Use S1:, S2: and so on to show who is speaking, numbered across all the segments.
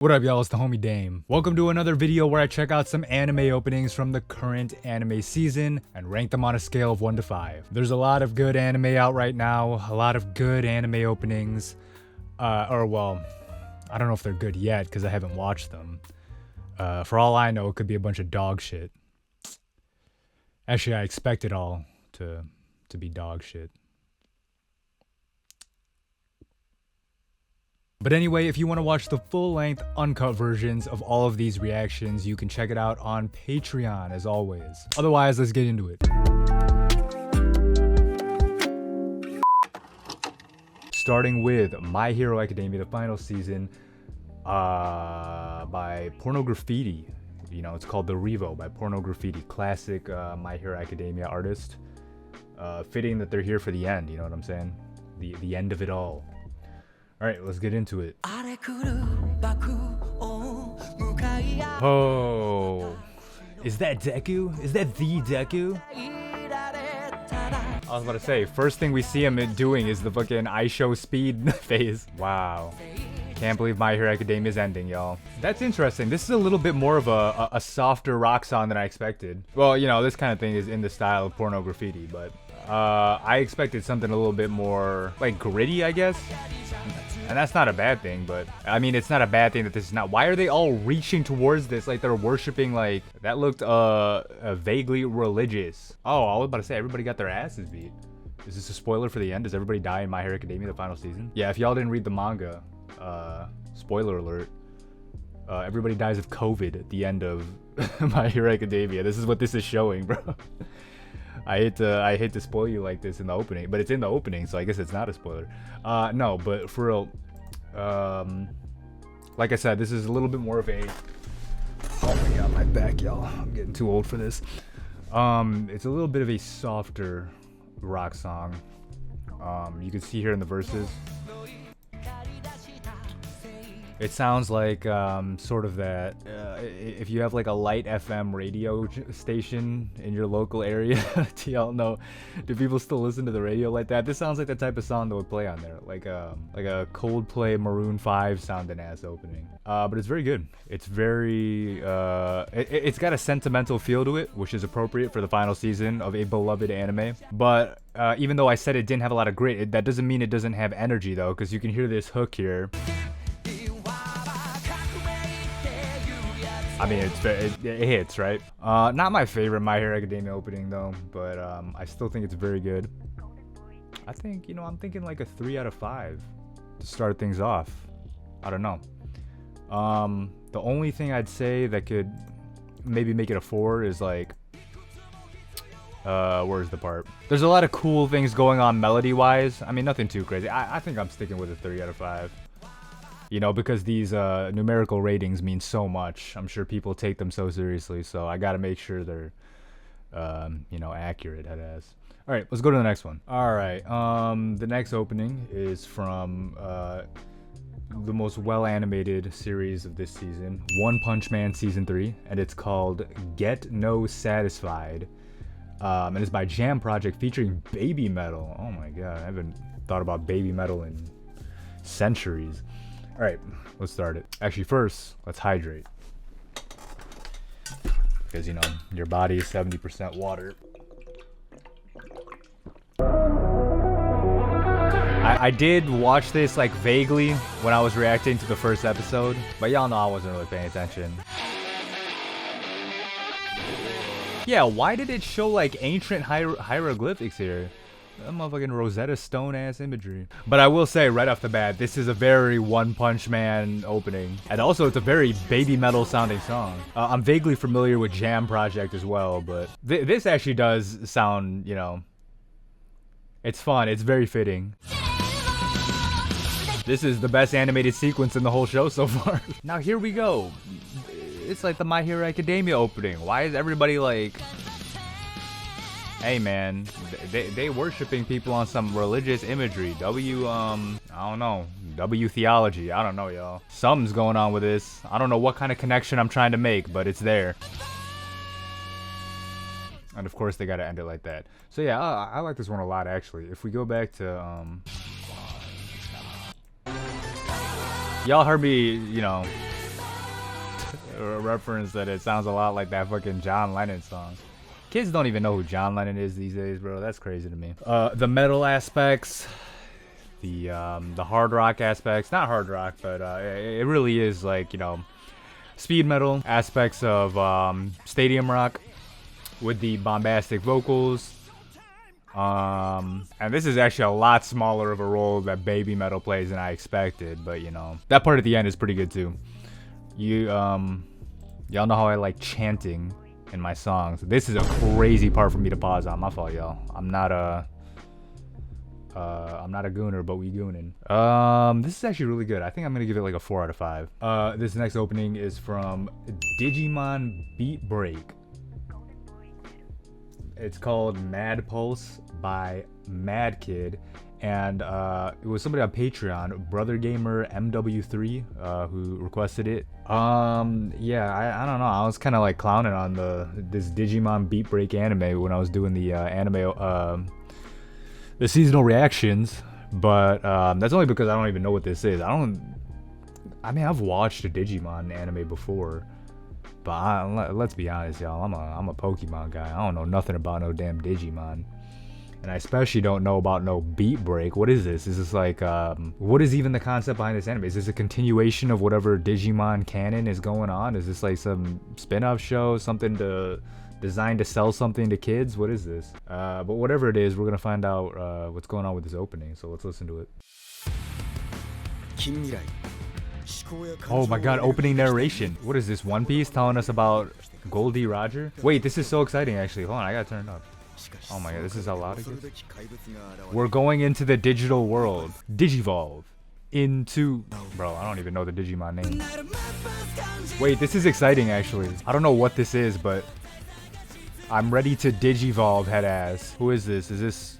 S1: What up, y'all? It's the homie Dame. Welcome to another video where I check out some anime openings from the current anime season and rank them on a scale of 1 to 5. There's a lot of good anime out right now, a lot of good anime openings. Well, I don't know if they're good yet because I haven't watched them. For all I know, it could be a bunch of dog shit. Actually, I expect it all to be dog shit. But anyway, if you want to watch the full-length, uncut versions of all of these reactions, you can check it out on Patreon, as always. Otherwise, let's get into it. Starting with My Hero Academia, the final season, by Porno Graffiti. You know, it's called The Revo by Porno Graffiti, classic My Hero Academia artist. Fitting that they're here for the end, you know what I'm saying? The end of it all. Alright, let's get into it. Oh, is that Deku? Is that the Deku? I was about to say, first thing we see him doing is the fucking I show speed phase. Wow. Can't believe My Hero Academia is ending, y'all. That's interesting. This is a little bit more of a softer rock song than I expected. Well, you know, this kind of thing is in the style of Porno Graffiti, but I expected something a little bit more, like, gritty, I guess. And that's not a bad thing, but I mean, it's not a bad thing that this is not. Why are they all reaching towards this like they're worshiping? Like, that looked vaguely religious. Oh, I was about to say, everybody got their asses beat. Is this a spoiler for the end? Does everybody die in My Hero Academia, the final season? Yeah, if y'all didn't read the manga, spoiler alert, everybody dies of COVID at the end of My Hero Academia. This is what this is showing, bro. I hate to spoil you like this in the opening, but it's in the opening, so I guess it's not a spoiler. No, but for real, like I said, this is a little bit more of a, oh my god, my back, y'all, I'm getting too old for this. It's a little bit of a softer rock song. You can see here in the verses, it sounds like sort of that, if you have like a light FM radio station in your local area, do y'all know, do people still listen to the radio like that? This sounds like the type of song that would play on there, like a Coldplay Maroon 5 sounding ass opening. But it's very good. It's very, it's got a sentimental feel to it, which is appropriate for the final season of a beloved anime. But even though I said it didn't have a lot of grit, that doesn't mean it doesn't have energy though, because you can hear this hook here. I mean, it hits, right? Not my favorite My Hero Academia opening though, but I still think it's very good. I think, you know, I'm thinking like a 3 out of 5 to start things off. I don't know. The only thing I'd say that could maybe make it a 4 is like, where's the part? There's a lot of cool things going on melody-wise. I mean, nothing too crazy. I think I'm sticking with a 3 out of 5. You know, because these numerical ratings mean so much. I'm sure people take them so seriously, so I gotta make sure they're, you know, accurate, headass. All right, let's go to the next one. All right, the next opening is from the most well-animated series of this season, One Punch Man Season 3, and it's called Get No Satisfied. And it's by Jam Project featuring Baby Metal. Oh my god, I haven't thought about Baby Metal in centuries. All right, let's start it. Actually, first, let's hydrate. Because, you know, your body is 70% water. I did watch this, like, vaguely when I was reacting to the first episode. But y'all know I wasn't really paying attention. Yeah, why did it show, like, ancient hieroglyphics here? That motherfucking Rosetta Stone ass imagery. But I will say right off the bat, this is a very One Punch Man opening. And also it's a very Baby Metal sounding song. I'm vaguely familiar with Jam Project as well, but this actually does sound, you know, it's fun. It's very fitting. This is the best animated sequence in the whole show so far. Now here we go. It's like the My Hero Academia opening. Why is everybody like... Hey man, they worshiping people on some religious imagery. I don't know, W theology, I don't know, y'all. Something's going on with this. I don't know what kind of connection I'm trying to make, but it's there. And of course they gotta end it like that. So yeah, I like this one a lot actually. If we go back to, y'all heard me, you know, reference that it sounds a lot like that fucking John Lennon song. Kids don't even know who John Lennon is these days, bro. That's crazy to me. The metal aspects, the hard rock aspects, not hard rock, but it really is like, you know, speed metal aspects of stadium rock with the bombastic vocals. And this is actually a lot smaller of a role that baby metal plays than I expected, but you know, that part at the end is pretty good too. Y'all know how I like chanting in my songs. This is a crazy part for me to pause on. My fault, y'all. I'm not a gooner, but we gooning. This is actually really good. I think I'm gonna give it like a 4 out of 5. This next opening is from Digimon Beatbreak. It's called Mad Pulse by Mad Kid, and it was somebody on Patreon, Brother Gamer MW3, who requested it. Yeah, I don't know. I was kind of like clowning on this Digimon Beatbreak anime when I was doing the the seasonal reactions, but that's only because I don't even know what this is. I mean, I've watched a Digimon anime before. But let's be honest, y'all. I'm a Pokemon guy. I don't know nothing about no damn Digimon, and I especially don't know about no Beatbreak. What is this? Is this like what is even the concept behind this anime? Is this a continuation of whatever Digimon canon is going on? Is this like some spin-off show, something designed to sell something to kids? What is this? But whatever it is, we're gonna find out what's going on with this opening. So let's listen to it. Oh my god, opening narration. What is this, One Piece telling us about Goldie Roger? Wait, this is so exciting actually. Hold on, I gotta turn it up. Oh my god, this is how loud it gets. We're going into the digital world. Digivolve into... Bro, I don't even know the Digimon name. Wait, this is exciting actually. I don't know what this is, but I'm ready to Digivolve head ass. Who is this? Is this...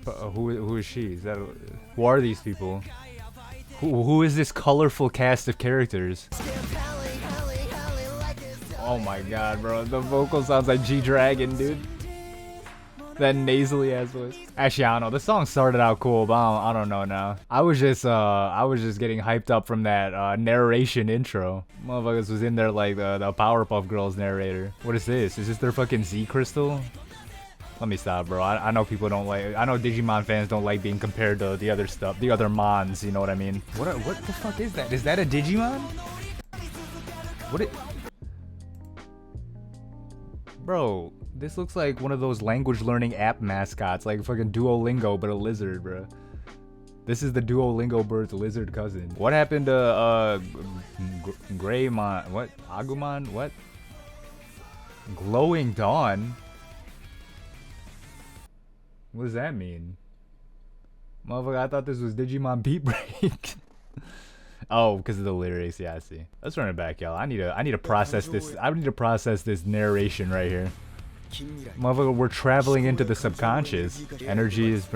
S1: who is she? Is that... Who are these people? Who is this colorful cast of characters? Oh my god, bro. The vocal sounds like G-Dragon, dude. That nasally ass voice. Actually, I don't know. The song started out cool, but I don't know now. I was just getting hyped up from that narration intro. Motherfuckers was in there like the Powerpuff Girls narrator. What is this? Is this their fucking Z Crystal? Let me stop, bro. I know people don't like... I know Digimon fans don't like being compared to the other stuff. The other Mons, you know what I mean? What the fuck is that? Is that a Digimon? What it... Bro, this looks like one of those language learning app mascots. Like fucking Duolingo, but a lizard, bro. This is the Duolingo bird's lizard cousin. What happened to, Greymon... What? Agumon? What? Glowing Dawn? What does that mean? Motherfucker, I thought this was Digimon Beatbreak. Oh, because of the lyrics. Yeah, I see. Let's run it back, y'all. I need to process this. I need to process this narration right here. Motherfucker, we're traveling into the subconscious. Energy is...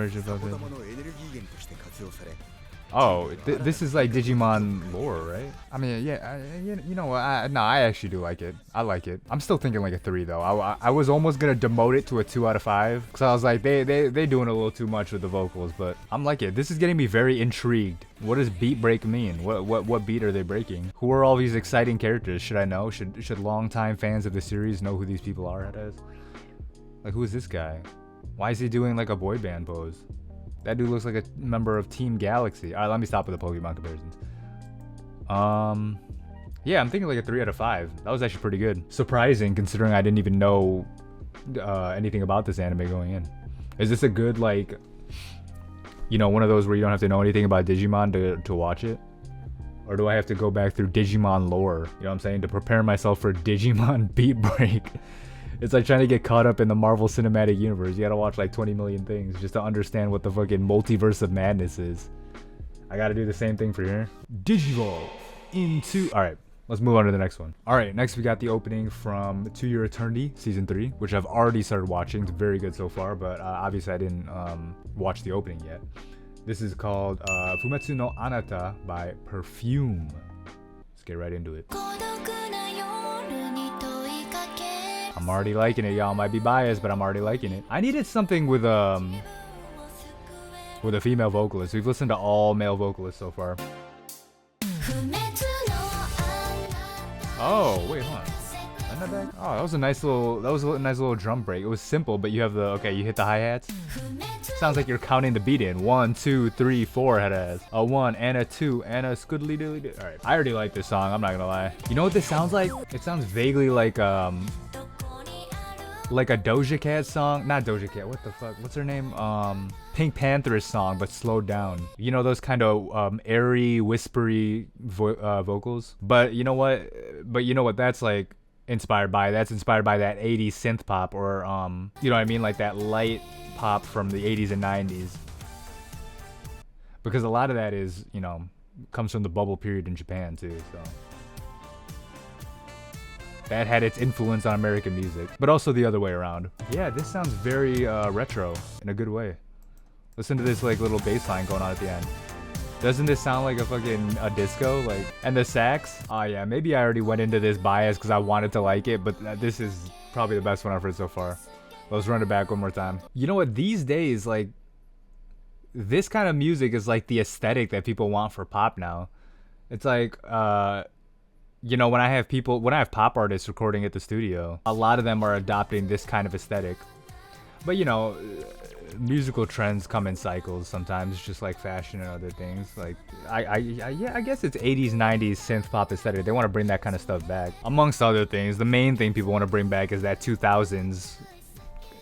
S1: Oh, this is like Digimon lore, right? I mean, yeah, you know what? No, I actually do like it. I like it. I'm still thinking like a 3 though. I was almost gonna demote it to a 2 out of 5 because I was like, they doing a little too much with the vocals, but I'm like it. This is getting me very intrigued. What does beat break mean? What beat are they breaking? Who are all these exciting characters? Should I know? Should longtime fans of the series know who these people are? Like, who is this guy? Why is he doing like a boy band pose? That dude looks like a member of Team Galaxy. Alright, let me stop with the Pokemon comparisons. Yeah, I'm thinking like a 3 out of 5. That was actually pretty good. Surprising, considering I didn't even know anything about this anime going in. Is this a good, like, you know, one of those where you don't have to know anything about Digimon to watch it? Or do I have to go back through Digimon lore, you know what I'm saying, to prepare myself for Digimon Beatbreak? It's like trying to get caught up in the Marvel Cinematic Universe. You gotta watch like 20 million things just to understand what the fucking multiverse of madness is. I gotta do the same thing for here. Digivolve into... Alright, let's move on to the next one. Alright, next we got the opening from To Your Eternity, Season 3, which I've already started watching. It's very good so far, but obviously I didn't watch the opening yet. This is called Fumetsu no Anata by Perfume. Let's get right into it. I'm already liking it, y'all. Might be biased, but I'm already liking it. I needed something with a female vocalist. We've listened to all male vocalists so far. Oh, wait, hold on. Run that back? Oh, that was a nice little drum break. It was simple, but you have the, okay, you hit the hi-hats. Sounds like you're counting the beat in. 1, 2, 3, 4 head ass. A 1 and a 2 and a scoodly doodly doo. Alright. I already like this song, I'm not gonna lie. You know what this sounds like? It sounds vaguely like a Doja Cat song. Not Doja Cat, what the fuck? What's her name? Pink Panther's song, but slowed down. You know those kind of airy, whispery vocals? But you know what? That's like inspired by? That's inspired by that 80s synth pop, or you know what I mean? Like that light pop from the 80s and 90s. Because a lot of that is, you know, comes from the bubble period in Japan too, so. That had its influence on American music, but also the other way around. Yeah, this sounds very retro in a good way. Listen to this like little bass line going on at the end. Doesn't this sound like a disco? Like, and the sax? Oh yeah, maybe I already went into this bias because I wanted to like it, but this is probably the best one I've heard so far. Let's run it back one more time. You know what? These days, like, this kind of music is like the aesthetic that people want for pop now. It's like, you know, when I have pop artists recording at the studio, a lot of them are adopting this kind of aesthetic. But you know, musical trends come in cycles sometimes, just like fashion and other things. Like, I guess it's 80s, 90s synth pop aesthetic. They want to bring that kind of stuff back. Amongst other things, the main thing people want to bring back is that 2000s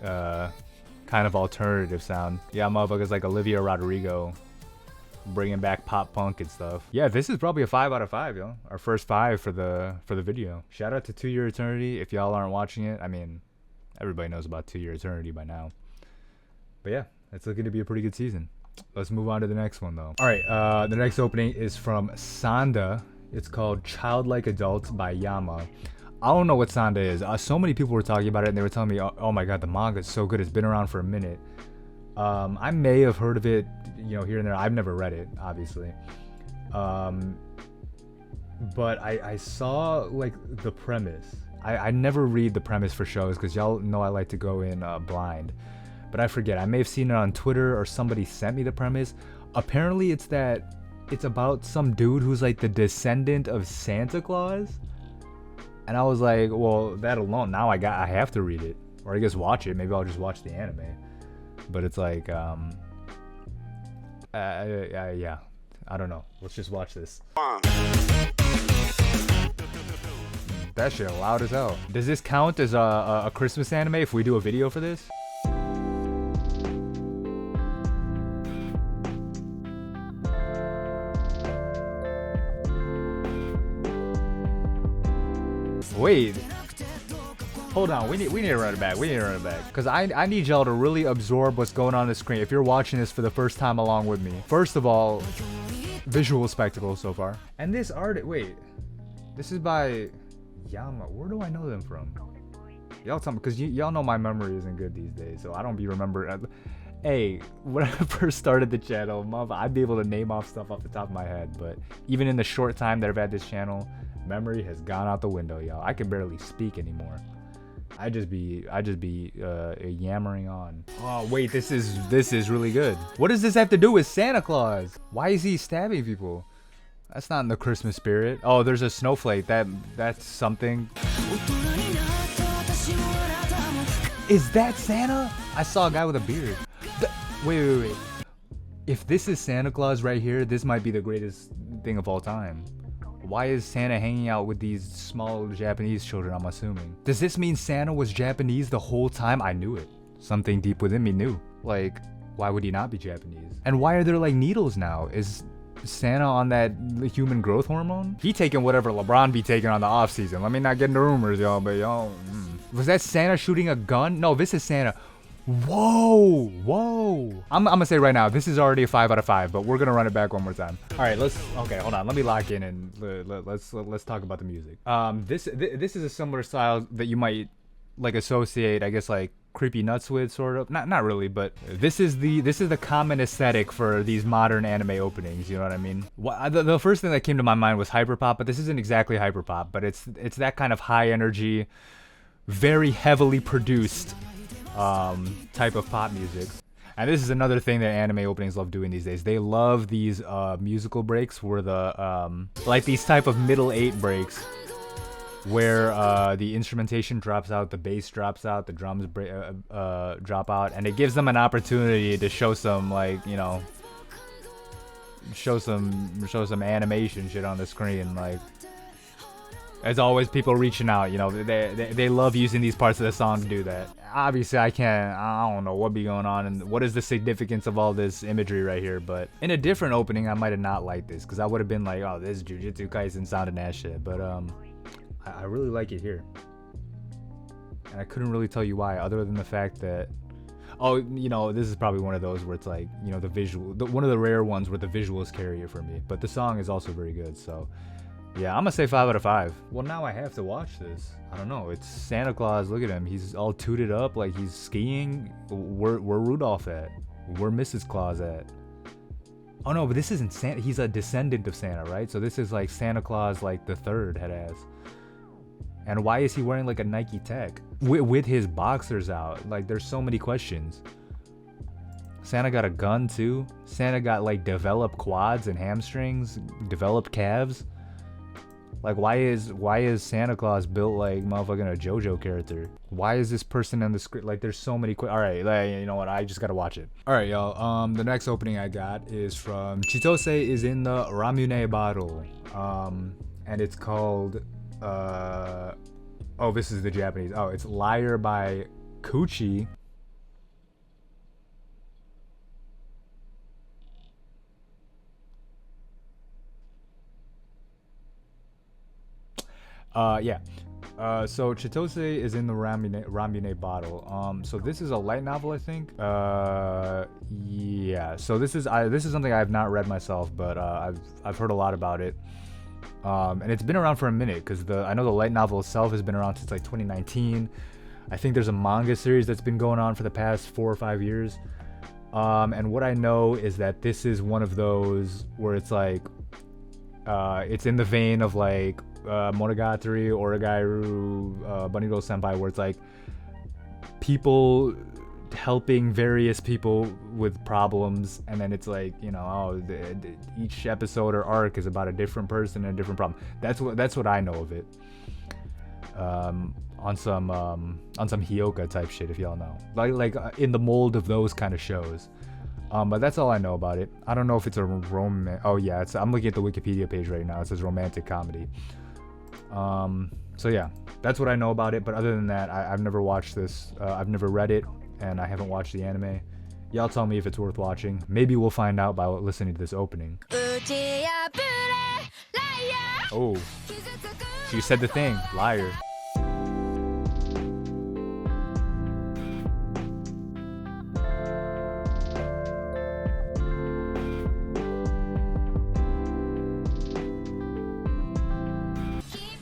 S1: kind of alternative sound. Yeah, motherfuckers like Olivia Rodrigo bringing back pop punk and stuff. Yeah, this is probably a 5 out of 5, yo. Our first 5 for the video. Shout out to 2 Year Eternity. If y'all aren't watching it, I mean, everybody knows about 2 Year Eternity by now. But yeah, it's looking to be a pretty good season. Let's move on to the next one though. All right, the next opening is from Sanda. It's called Childlike Adults by Yama. I don't know what Sanda is. So many people were talking about it and they were telling me, oh my god, the manga is so good. It's been around for a minute. I may have heard of it, you know, here and there. I've never read it, obviously. But I saw like the premise. I never read the premise for shows because y'all know I like to go in blind. But I forget. I may have seen it on Twitter or somebody sent me the premise. Apparently it's about some dude who's like the descendant of Santa Claus. And I was like, well, that alone, now I have to read it. Or I guess watch it. Maybe I'll just watch the anime. But it's like, yeah, I don't know. Let's just watch this. That shit loud as hell. Does this count as a Christmas anime if we do a video for this? Wait. Hold on, we need to run it back. Because I need y'all to really absorb what's going on the screen if you're watching this for the first time along with me. First of all, visual spectacle so far. And this art, wait. This is by Yama. Where do I know them from? Y'all tell me, because y'all know my memory isn't good these days, so I don't be remembering. Hey, when I first started the channel, I'd be able to name off stuff off the top of my head, but even in the short time that I've had this channel, memory has gone out the window, y'all. I can barely speak anymore. I just be yammering on. Oh wait, this is really good. What does this have to do with Santa Claus? Why is he stabbing people? That's not in the Christmas spirit. Oh, there's a snowflake. That's something. Is that Santa? I saw a guy with a beard. Wait. If this is Santa Claus right here, this might be the greatest thing of all time. Why is Santa hanging out with these small Japanese children, I'm assuming? Does this mean Santa was Japanese the whole time? I knew it. Something deep within me knew. Like, why would he not be Japanese? And why are there like needles now? Is Santa on that human growth hormone? He taking whatever LeBron be taking on the off season. Let me not get into rumors, y'all, but y'all. Was that Santa shooting a gun? No, this is Santa. Whoa. I'm gonna say right now, this is already a 5 out of 5, but we're gonna run it back one more time. All right, okay, hold on. Let me lock in and let's talk about the music. This is a similar style that you might like associate, I guess, like Creepy Nuts with, sort of. Not really, but this is the common aesthetic for these modern anime openings. You know what I mean? The first thing that came to my mind was hyperpop, but this isn't exactly hyperpop, but it's that kind of high energy, very heavily produced type of pop music. And this is another thing that anime openings love doing these days. They love these musical breaks where the like these type of middle 8 breaks where the instrumentation drops out, the bass drops out, the drums drop out, and it gives them an opportunity to show some, like, you know, show some animation shit on the screen. Like, as always, people reaching out, you know, they love using these parts of the song to do that. Obviously, I don't know what be going on and what is the significance of all this imagery right here, but in a different opening, I might have not liked this, because I would have been like, oh, this Jujutsu Kaisen sounding that shit, but I really like it here. And I couldn't really tell you why, other than the fact that, oh, you know, this is probably one of those where it's like, you know, one of the rare ones where the visuals carry it for me, but the song is also very good, so yeah, I'm gonna say 5 out of 5. Well, now I have to watch this. I don't know. It's Santa Claus. Look at him. He's all tooted up like he's skiing. Where Rudolph at? Where Mrs. Claus at? Oh no, but this isn't Santa. He's a descendant of Santa, right? So this is like Santa Claus, like the third head ass. And why is he wearing like a Nike Tech with his boxers out? Like, there's so many questions. Santa got a gun too. Santa got like developed quads and hamstrings, developed calves. Like, why is Santa Claus built like motherfucking a JoJo character? Why is this person on the screen? Like, there's so many all right, like, you know what? I just gotta watch it. All right, y'all. The next opening I got is from Chitose is in the Ramune battle. And it's called oh, this is the Japanese. Oh, it's Liar by Kuchi. Yeah. So Chitose is in the Ramune bottle. So this is a light novel, I think. Yeah. So this is something I have not read myself, but I've heard a lot about it. And it's been around for a minute, because I know the light novel itself has been around since like 2019. I think there's a manga series that's been going on for the past 4 or 5 years. And what I know is that this is one of those where it's like, it's in the vein of like Monogatari, Origairu, Bunny Girl Senpai, where it's like people helping various people with problems, and then it's like, you know, oh, each episode or arc is about a different person and a different problem. That's what I know of it. On some Hyoka type shit, if y'all know, like in the mold of those kind of shows. But that's all I know about it. I don't know if it's a oh yeah, I'm looking at the Wikipedia page right now. It says romantic comedy. So yeah, that's what I know about it. But other than that, I've never watched this. I've never read it, and I haven't watched the anime. Y'all tell me if it's worth watching. Maybe we'll find out by listening to this opening. Oh, she said the thing, liar.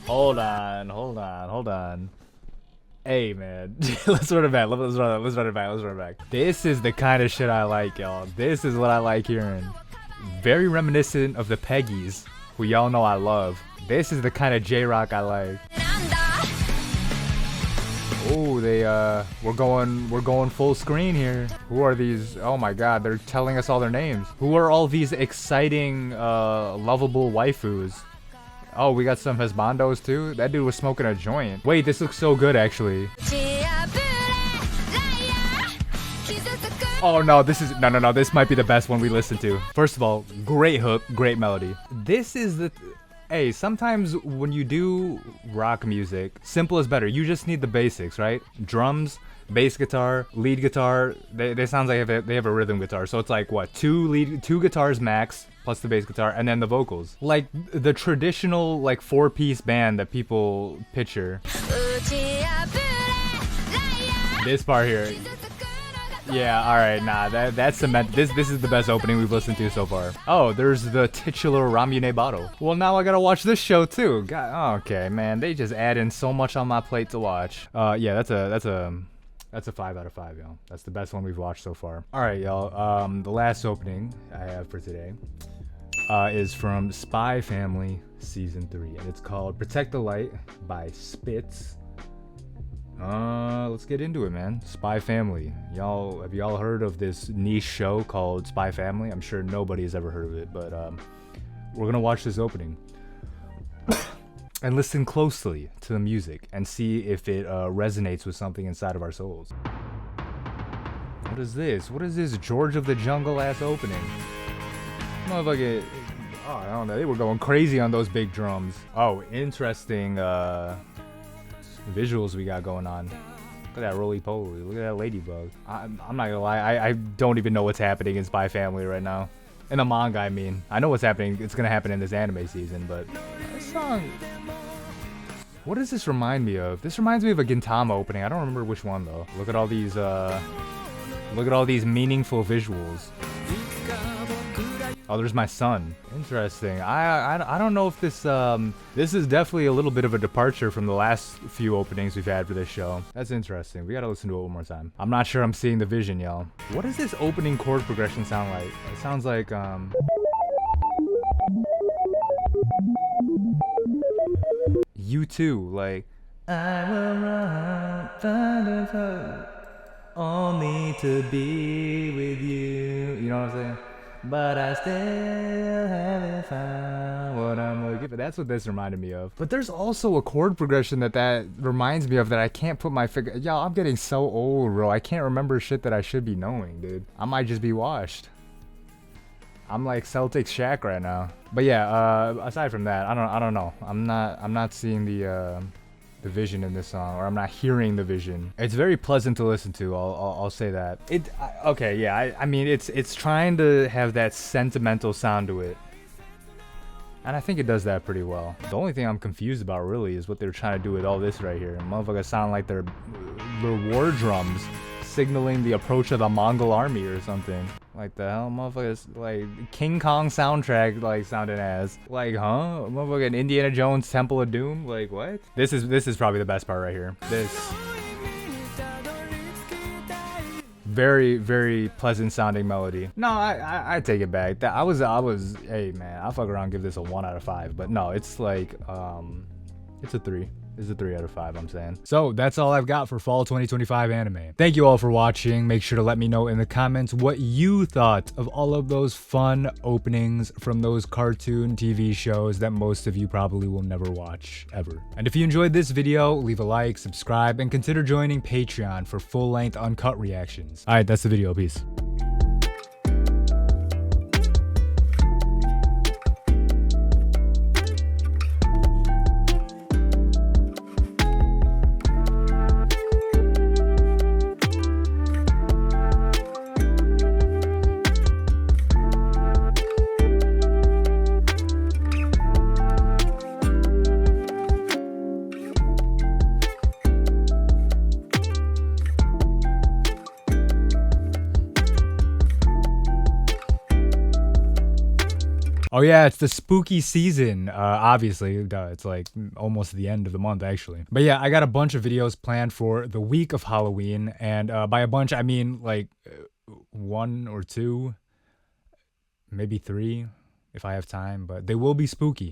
S1: Hold on. Hey, man. Let's run it back. Let's run it back. This is the kind of shit I like, y'all. This is what I like hearing. Very reminiscent of the Peggies, who y'all know I love. This is the kind of J-Rock I like. Oh, we're going full screen here. Who are these? Oh my god, they're telling us all their names. Who are all these exciting, lovable waifus? Oh, we got some husbandos too? That dude was smoking a joint. Wait, this looks so good actually. Oh no, no, this might be the best one we listened to. First of all, great hook, great melody. This is the... Hey, sometimes when you do rock music, simple is better. You just need the basics, right? Drums, bass guitar, lead guitar. They sound like they have a rhythm guitar. So it's like what, two guitars max plus the bass guitar, and then the vocals. Like the traditional like 4-piece band that people picture. This part here. Yeah, alright, nah, that's cement. This is the best opening we've listened to so far. Oh, there's the titular Ramune bottle. Well, now I gotta watch this show too. God, okay, man, they just add in so much on my plate to watch. Yeah, that's a 5 out of 5, y'all. That's the best one we've watched so far. Alright, y'all, the last opening I have for today is from Spy Family Season 3, and it's called Protect the Light by Spitz. Let's get into it, man. Spy Family. Have y'all heard of this niche show called Spy Family? I'm sure nobody has ever heard of it, but we're gonna watch this opening. and listen closely to the music and see if it resonates with something inside of our souls. What is this? What is this George of the Jungle ass opening? Motherfucker. Oh, I don't know. They were going crazy on those big drums. Oh, interesting visuals we got going on. Look at that roly-poly. Look at that ladybug. I'm not gonna lie. I don't even know what's happening in Spy Family right now. In the manga, I mean. I know what's happening. It's gonna happen in this anime season, but this song... What does this remind me of? This reminds me of a Gintama opening. I don't remember which one, though. Look at all these, meaningful visuals. Oh, there's my son. Interesting. I don't know if this this is definitely a little bit of a departure from the last few openings we've had for this show. That's interesting. We gotta listen to it one more time. I'm not sure I'm seeing the vision, y'all. What does this opening chord progression sound like? It sounds like U2, like I will run, only to be with you. You know what I'm saying? But I still haven't found what I'm looking for. That's what this reminded me of. But there's also a chord progression that reminds me of that I can't put my finger... Y'all, I'm getting so old, bro. I can't remember shit that I should be knowing, dude. I might just be washed. I'm like Celtics Shaq right now. But yeah, aside from that, I don't know. I'm not seeing the vision in this song, or I'm not hearing the vision. It's very pleasant to listen to. I'll say that. Okay, yeah. I mean, it's trying to have that sentimental sound to it, and I think it does that pretty well. The only thing I'm confused about really is what they're trying to do with all this right here. Motherfuckers sound like they're war drums signaling the approach of the Mongol army or something. Like the hell, motherfuckers, like King Kong soundtrack, like sounding as like, huh? Motherfucking Indiana Jones Temple of Doom, like what? This is probably the best part right here. This very, very pleasant sounding melody. No, I take it back. That I was hey man, I'll fuck around and give this a 1 out of 5. But no, it's like it's a 3. This is a 3 out of 5, I'm saying. So that's all I've got for fall 2025 anime. Thank you all for watching. Make sure to let me know in the comments what you thought of all of those fun openings from those cartoon TV shows that most of you probably will never watch, ever. And if you enjoyed this video, leave a like, subscribe, and consider joining Patreon for full-length uncut reactions. Alright, that's the video. Peace. Oh yeah, it's the spooky season, obviously. It's like almost the end of the month, actually. But yeah, I got a bunch of videos planned for the week of Halloween, and by a bunch, I mean like 1 or 2, maybe 3, if I have time, but they will be spooky.